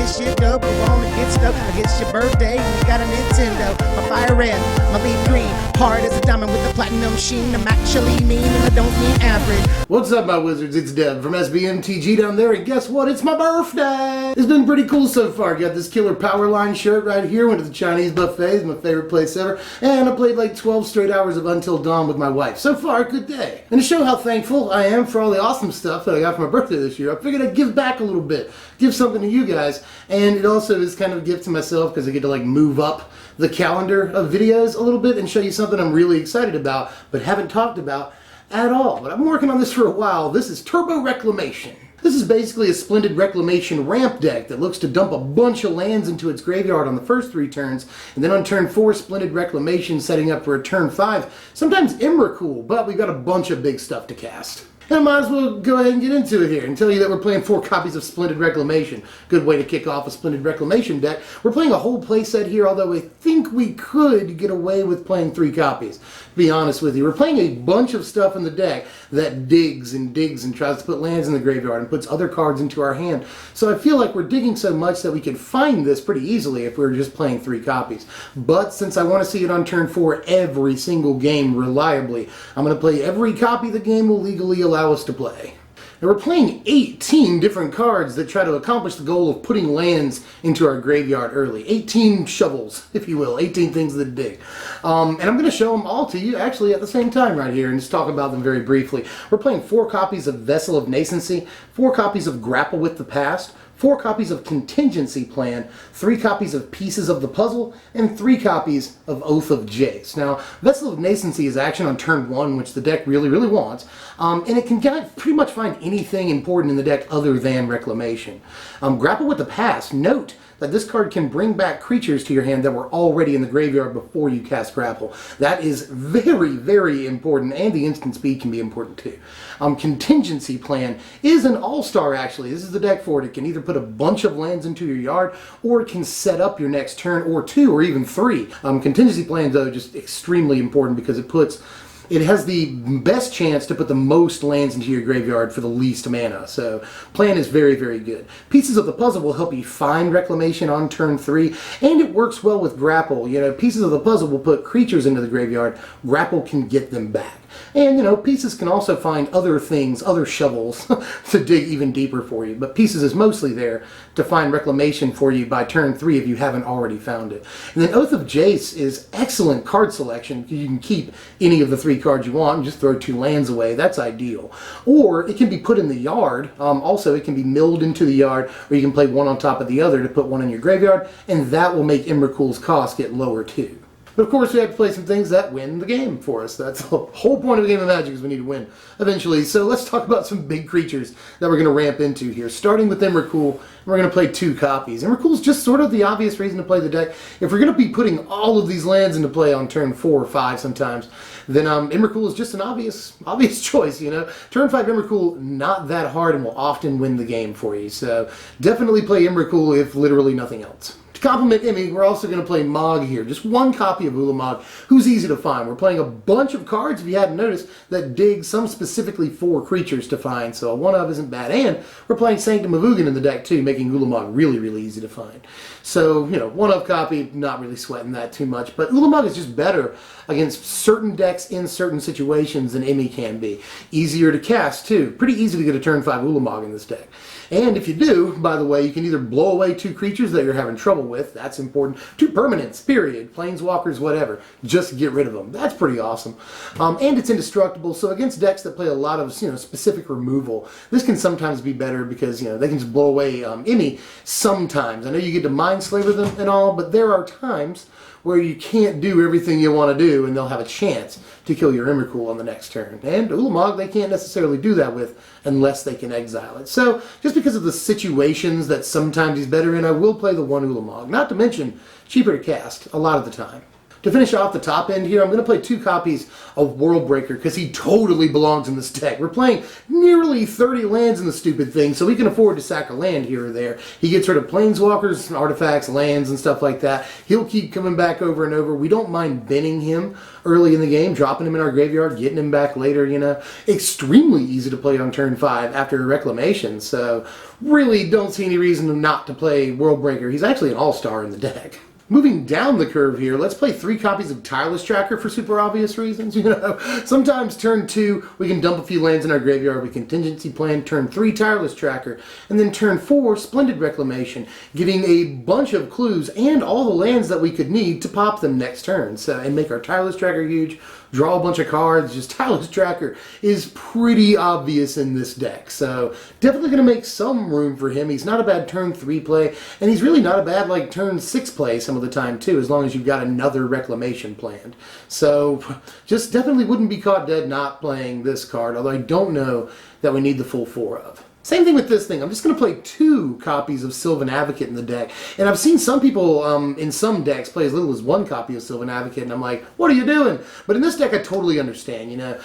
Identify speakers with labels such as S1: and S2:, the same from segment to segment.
S1: shit up, I wanna get stuck. I guess your birthday, you got a Nintendo. My fire red, my leaf green, hard as a diamond with a platinum sheen. I'm actually mean and I don't mean average.
S2: What's up, my wizards? It's Dev from SBMTG down there, and guess what? It's my birthday! It's been pretty cool so far. Got this killer Powerline shirt right here. Went to the Chinese buffet. It's my favorite place ever. And I played like 12 straight hours of Until Dawn with my wife. So far, good day. And to show how thankful I am for all the awesome stuff that I got for my birthday this year, I figured I'd give back a little bit. Give something to you guys. And it also is kind of a gift to myself because I get to like move up the calendar of videos a little bit and show you something I'm really excited about but haven't talked about at all. But I've been working on this for a while. This is Turbo Reclamation. This is basically a Splendid Reclamation ramp deck that looks to dump a bunch of lands into its graveyard on the first 3 turns, and then on turn 4, Splendid Reclamation setting up for a turn 5, sometimes Emrakul, but we've got a bunch of big stuff to cast. And I might as well go ahead and get into it here and tell you that we're playing 4 copies of Splendid Reclamation. Good way to kick off a Splendid Reclamation deck. We're playing a whole playset here, although I think we could get away with playing 3 copies. To be honest with you, we're playing a bunch of stuff in the deck that digs and tries to put lands in the graveyard and puts other cards into our hand. So I feel like we're digging so much that we could find this pretty easily if we were just playing 3 copies. But since I want to see it on turn 4 every single game reliably, I'm going to play every copy the game will legally allow us to play. Now we're playing 18 different cards that try to accomplish the goal of putting lands into our graveyard early. 18 shovels, if you will. 18 things that dig. And I'm going to show them all to you actually at the same time right here and just talk about them very briefly. We're playing 4 copies of Vessel of Nascency, 4 copies of Grapple with the Past, 4 copies of Contingency Plan, 3 copies of Pieces of the Puzzle, and 3 copies of Oath of Jace. Now, Vessel of Nascency is action on turn 1, which the deck really wants, and it can pretty much find anything important in the deck other than Reclamation. Grapple with the Past. Note that this card can bring back creatures to your hand that were already in the graveyard before you cast Grapple. That is very important, and the instant speed can be important too. Contingency Plan is an all-star actually. This is the deck for it. It can either put a bunch of lands into your yard, or it can set up your next turn, or 2, or even 3. Contingency Plan, though, just extremely important because it has the best chance to put the most lands into your graveyard for the least mana. So, plan is very good. Pieces of the Puzzle will help you find Reclamation on turn 3, and it works well with Grapple. You know, Pieces of the Puzzle will put creatures into the graveyard. Grapple can get them back. And, you know, Pieces can also find other things, other shovels, to dig even deeper for you. But Pieces is mostly there to find Reclamation for you by turn 3 if you haven't already found it. And then Oath of Jace is excellent card selection. You can keep any of the 3 cards you want and just throw 2 lands away. That's ideal. Or it can be put in the yard. Also, it can be milled into the yard, or you can play one on top of the other to put one in your graveyard, and that will make Emrakul's cost get lower too. But of course, we have to play some things that win the game for us. That's the whole point of a game of Magic, is we need to win eventually. So let's talk about some big creatures that we're going to ramp into here. Starting with Emrakul, we're going to play 2 copies. Emrakul is just sort of the obvious reason to play the deck. If we're going to be putting all of these lands into play on turn 4 or 5 sometimes, then Emrakul is just an obvious choice, you know. Turn 5 Emrakul, not that hard, and will often win the game for you. So definitely play Emrakul if literally nothing else. To complement Emmy, we're also going to play Mog here. Just 1 copy of Ulamog, who's easy to find. We're playing a bunch of cards, if you hadn't noticed, that dig some specifically for creatures to find, so a 1-of isn't bad. And we're playing Sanctum of Ugin in the deck too, making Ulamog really easy to find. So, you know, 1-of copy, not really sweating that too much, but Ulamog is just better against certain decks in certain situations than Emmy can be. Easier to cast too. Pretty easy to get a turn 5 Ulamog in this deck. And if you do, by the way, you can either blow away 2 creatures that you're having trouble with. That's important. 2 permanents, period. Planeswalkers, whatever. Just get rid of them. That's pretty awesome. And it's indestructible, so against decks that play a lot of, you know, specific removal, this can sometimes be better because, you know, they can just blow away Emmy sometimes. I know you get to Mindslaver them and all, but there are times where you can't do everything you want to do, and they'll have a chance to kill your Emrakul on the next turn. And Ulamog, they can't necessarily do that with unless they can exile it. So, just because of the situations that sometimes he's better in, I will play the 1 Ulamog. Not to mention, cheaper to cast a lot of the time. To finish off the top end here, I'm going to play 2 copies of Worldbreaker because he totally belongs in this deck. We're playing nearly 30 lands in the stupid thing, so we can afford to sack a land here or there. He gets rid of planeswalkers, artifacts, lands, and stuff like that. He'll keep coming back over and over. We don't mind binning him early in the game, dropping him in our graveyard, getting him back later, you know. Extremely easy to play on turn 5 after a Reclamation, so really don't see any reason not to play Worldbreaker. He's actually an all-star in the deck. Moving down the curve here, let's play 3 copies of Tireless Tracker for super obvious reasons, you know. Sometimes turn 2, we can dump a few lands in our graveyard, we Contingency Plan, turn 3 Tireless Tracker, and then turn 4 Splendid Reclamation, giving a bunch of clues and all the lands that we could need to pop them next turn, so, and make our Tireless Tracker huge, draw a bunch of cards. Just Tireless Tracker is pretty obvious in this deck, so definitely going to make some room for him. He's not a bad turn 3 play, and he's really not a bad like turn 6 play some of the time too, as long as you've got another Reclamation planned. So just definitely wouldn't be caught dead not playing this card, although I don't know that we need the full 4 of. Same thing with this thing. I'm just going to play 2 copies of Sylvan Advocate in the deck. And I've seen some people in some decks play as little as 1 copy of Sylvan Advocate, and I'm like, what are you doing? But in this deck, I totally understand, you know.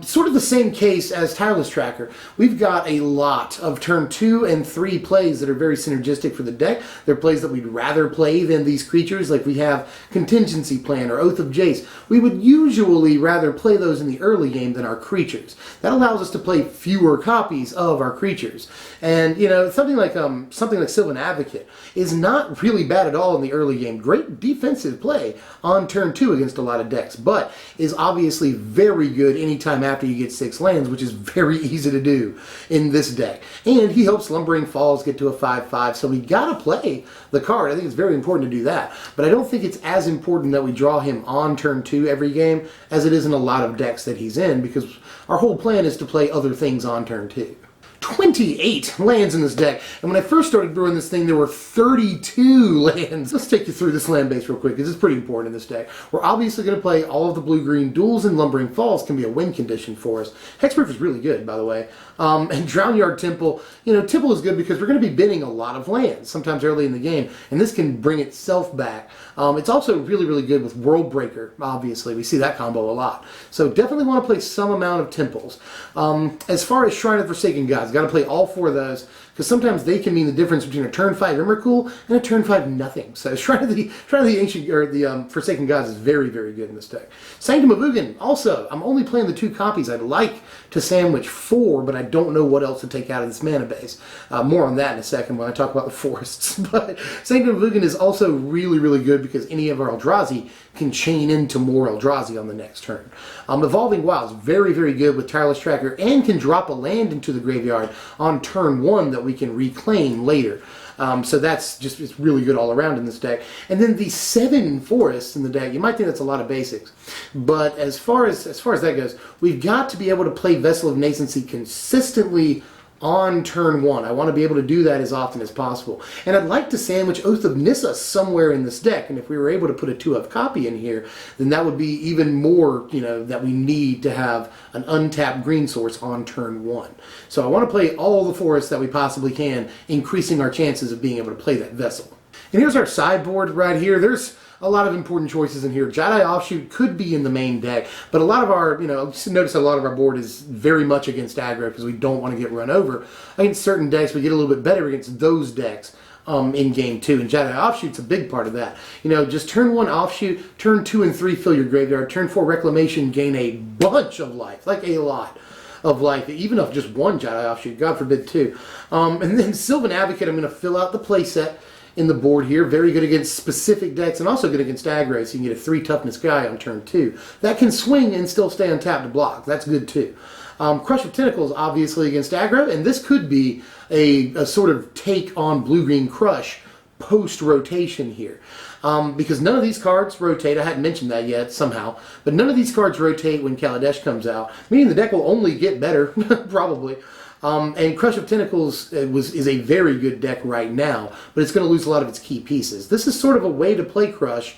S2: Sort of the same case as Tireless Tracker. We've got a lot of turn 2 and 3 plays that are very synergistic for the deck. They're plays that we'd rather play than these creatures, like we have Contingency Plan or Oath of Jace. We would usually rather play those in the early game than our creatures. That allows us to play fewer copies of our creatures. And, you know, something like Sylvan Advocate is not really bad at all in the early game. Great defensive play on turn 2 against a lot of decks, but is obviously very good anytime after you get 6 lands, which is very easy to do in this deck. And he helps Lumbering Falls get to a 5/5, so we gotta play the card. I think it's very important to do that, but I don't think it's as important that we draw him on turn 2 every game as it is in a lot of decks that he's in, because our whole plan is to play other things on turn 2. 28 lands in this deck, and when I first started brewing this thing, there were 32 lands. Let's take you through this land base real quick, because it's pretty important in this deck. We're obviously going to play all of the blue-green duels, and Lumbering Falls can be a win condition for us. Hexproof is really good, by the way. And Drownyard Temple, you know, Temple is good because we're going to be binning a lot of lands, sometimes early in the game, and this can bring itself back. It's also really, really good with Worldbreaker, obviously. We see that combo a lot. So definitely want to play some amount of Temples. As far as Shrine of Forsaken Gods, got to play all 4 of those, because sometimes they can mean the difference between a turn 5 Emrakul and a turn 5 nothing. So Shrine of the Ancient, or the Forsaken Gods is very, very good in this deck. Sanctum of Ugin, also, I'm only playing the 2 copies. I'd like to sandwich 4, but I don't know what else to take out of this mana base. More on that in a second when I talk about the forests. But Sanctum of Ugin is also really, really good because any of our Eldrazi can chain into more Eldrazi on the next turn. Evolving Wilds, very, very good with Tireless Tracker, and can drop a land into the graveyard on turn 1 that we can reclaim later. So that's just, it's really good all around in this deck. And then the 7 forests in the deck, you might think that's a lot of basics, but as far as that goes, we've got to be able to play Vessel of Nascency consistently on turn 1. I want to be able to do that as often as possible. And I'd like to sandwich Oath of Nissa somewhere in this deck, and if we were able to put a 2-of copy in here, then that would be even more, you know, that we need to have an untapped green source on turn 1. So I want to play all the forests that we possibly can, increasing our chances of being able to play that Vessel. And here's our sideboard right here. There's a lot of important choices in here. Jedi Offshoot could be in the main deck, but a lot of our, you know, notice a lot of our board is very much against aggro because we don't want to get run over. Against certain decks, we get a little bit better against those decks in game 2, and Jedi Offshoot's a big part of that. You know, just turn 1 Offshoot, turn 2 and 3 fill your graveyard, turn 4 Reclamation, gain a bunch of life, like a lot of life, even if just 1 Jedi Offshoot, God forbid 2. And then Sylvan Advocate, I'm going to fill out the playset in the board here. Very good against specific decks and also good against aggro, so you can get a 3 toughness guy on turn 2. That can swing and still stay untapped to block. That's good too. Crush of Tentacles, obviously against aggro, and this could be a sort of take on blue-green Crush post-rotation here. Because none of these cards rotate. I hadn't mentioned that yet somehow, but none of these cards rotate when Kaladesh comes out, meaning the deck will only get better, probably. And Crush of Tentacles is a very good deck right now, but it's going to lose a lot of its key pieces. This is sort of a way to play Crush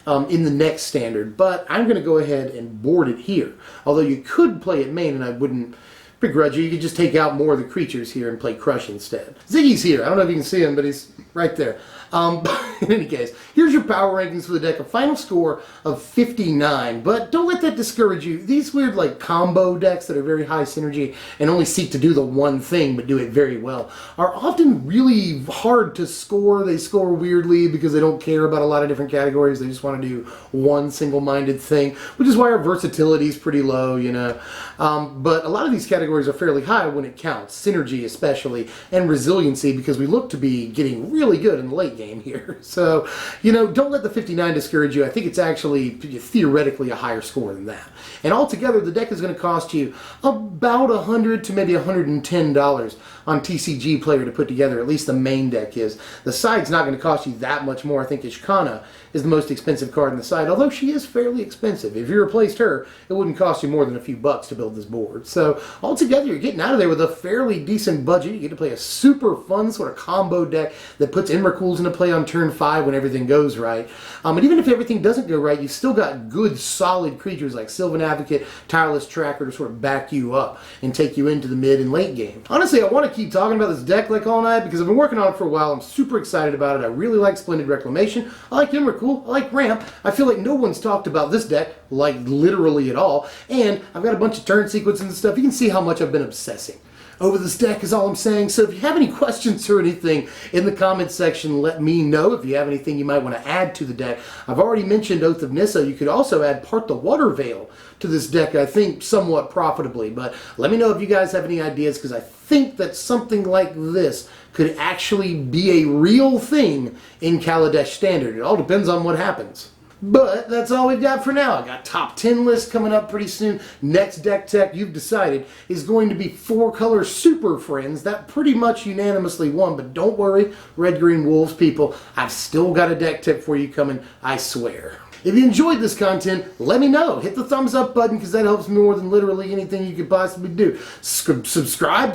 S2: in the next standard, but I'm going to go ahead and board it here. Although you could play it main, and I wouldn't begrudge you. You could just take out more of the creatures here and play Crush instead. Ziggy's here. I don't know if you can see him, but he's right there. In any case, here's your power rankings for the deck. A final score of 59, but don't let that discourage you. These weird like combo decks that are very high synergy and only seek to do the one thing but do it very well are often really hard to score. They score weirdly because they don't care about a lot of different categories. They just want to do one single-minded thing, which is why our versatility is pretty low, you know. But a lot of these categories are fairly high when it counts, synergy especially, and resiliency, because we look to be getting really good in the late game here. So, you know, don't let the 59 discourage you. I think it's actually theoretically a higher score than that. And altogether, the deck is going to cost you about $100 to maybe $110 on TCG Player to put together. At least the main deck is. The side's not going to cost you that much more. I think Ishkana is the most expensive card in the side, although she is fairly expensive. If you replaced her, it wouldn't cost you more than a few bucks to build this board. So altogether, you're getting out of there with a fairly decent budget. You get to play a super fun sort of combo deck that puts Emrakuls into play on turn 5 when everything goes right. And even if everything doesn't go right, you've still got good, solid creatures like Sylvan Advocate, Tireless Tracker to sort of back you up and take you into the mid and late game. Honestly, I want to keep talking about this deck like all night because I've been working on it for a while. I'm super excited about it. I really like Splendid Reclamation. I like Emrakul. I like Ramp. I feel like no one's talked about this deck, like literally at all. And I've got a bunch of turn sequences and stuff. You can see how much I've been obsessing over this deck is all I'm saying. So if you have any questions or anything in the comments section, let me know. If you have anything you might want to add to the deck. I've already mentioned Oath of Nissa. You could also add Part the Water Veil to this deck, I think somewhat profitably. But let me know if you guys have any ideas, because I think that something like this could actually be a real thing in Kaladesh Standard. It all depends on what happens. But that's all we've got for now. I got top 10 lists coming up pretty soon. Next deck tech, you've decided, is going to be 4-color Super Friends. That pretty much unanimously won, but don't worry, Red Green Wolves people, I've still got a deck tip for you coming, I swear. If you enjoyed this content, let me know. Hit the thumbs up button, because that helps me more than literally anything you could possibly do. Subscribe.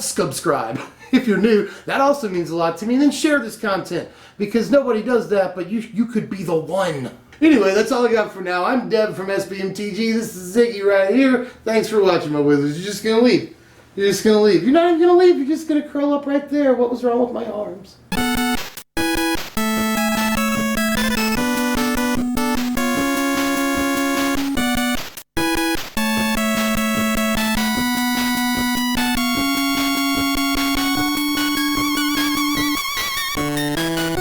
S2: If you're new, that also means a lot to me. And then share this content, because nobody does that, but you could be the one. Anyway, that's all I got for now. I'm Deb from SBMTG. This is Ziggy right here. Thanks for watching, my wizards. You're just going to leave. You're just going to leave. You're not even going to leave. You're just going to curl up right there. What was wrong with my arms?